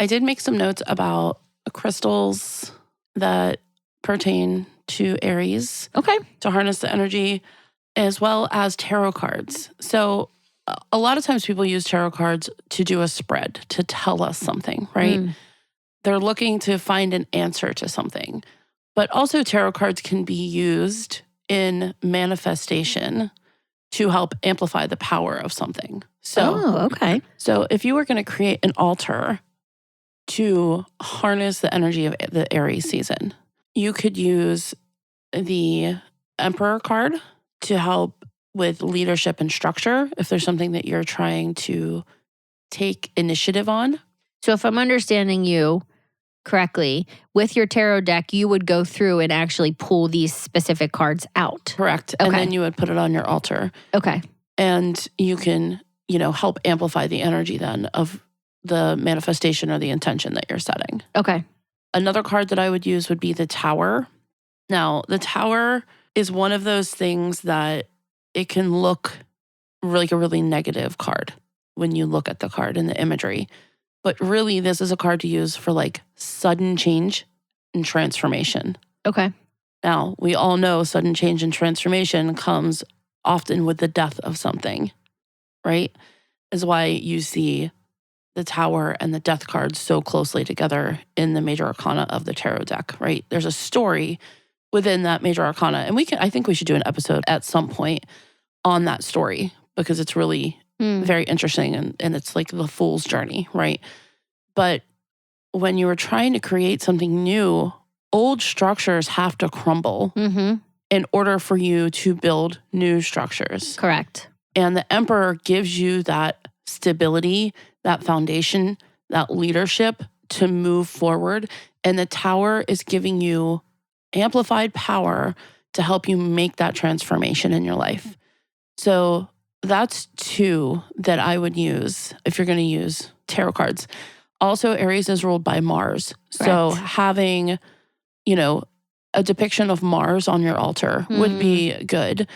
I did make some notes about crystals that pertain to Aries. Okay. To harness the energy, as well as tarot cards. So a lot of times people use tarot cards to do a spread, to tell us something, right? They're looking to find an answer to something. But also tarot cards can be used in manifestation to help amplify the power of something. So, okay. So if you were going to create an altar to harness the energy of the Aries season, you could use the Emperor card to help with leadership and structure if there's something that you're trying to take initiative on. So if I'm understanding you correctly, with your tarot deck, you would go through and actually pull these specific cards out. Correct. Okay. And then you would put it on your altar. Okay. And you can, help amplify the energy then of the manifestation or the intention that you're setting. Okay. Another card that I would use would be the Tower. Now, the Tower is one of those things that it can look like a really negative card when you look at the card and the imagery. But really, this is a card to use for like sudden change and transformation. Okay. Now, we all know sudden change and transformation comes often with the death of something, right? Is why you see the Tower and the Death cards so closely together in the major arcana of the tarot deck, right? There's a story within that major arcana. And I think we should do an episode at some point on that story because it's really very interesting and it's like the fool's journey, right? But when you are trying to create something new, old structures have to crumble in order for you to build new structures. Correct. And the Emperor gives you that stability, that foundation, that leadership to move forward. And the Tower is giving you amplified power to help you make that transformation in your life. So that's two that I would use if you're going to use tarot cards. Also, Aries is ruled by Mars. Correct. So having, a depiction of Mars on your altar would be good.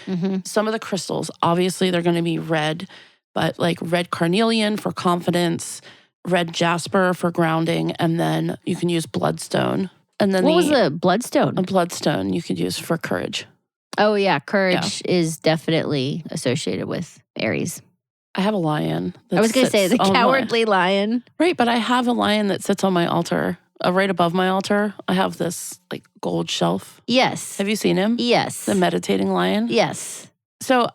Some of the crystals, obviously, they're going to be red, but like red carnelian for confidence, red jasper for grounding, and then you can use bloodstone. And then what was the bloodstone? A bloodstone you could use for courage. Oh, yeah. Courage is definitely associated with Aries. I have a lion. I was going to say the cowardly lion. Right, but I have a lion that sits on my altar. Right above my altar, I have this like gold shelf. Yes. Have you seen him? Yes. The meditating lion? Yes. So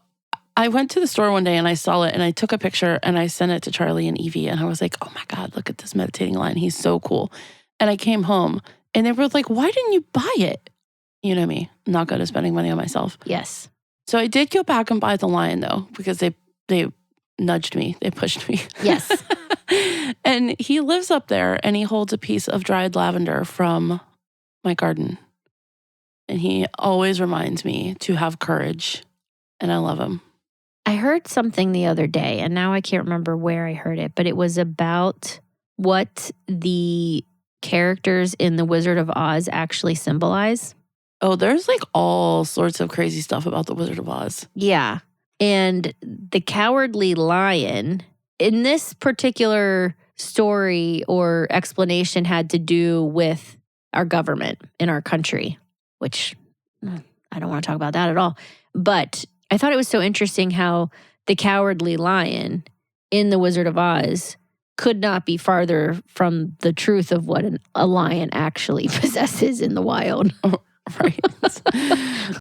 I went to the store one day and I saw it and I took a picture and I sent it to Charlie and Evie and I was like, oh my God, look at this meditating lion. He's so cool. And I came home and they were like, why didn't you buy it? You know me, not good at spending money on myself. Yes. So I did go back and buy the lion though, because they nudged me. They pushed me. Yes. And he lives up there and he holds a piece of dried lavender from my garden. And he always reminds me to have courage. And I love him. I heard something the other day and now I can't remember where I heard it, but it was about what the characters in The Wizard of Oz actually symbolize. Oh, there's like all sorts of crazy stuff about The Wizard of Oz. Yeah. And the cowardly lion in this particular story or explanation had to do with our government in our country, which I don't want to talk about that at all. But I thought it was so interesting how the cowardly lion in The Wizard of Oz could not be farther from the truth of what a lion actually possesses in the wild. Right.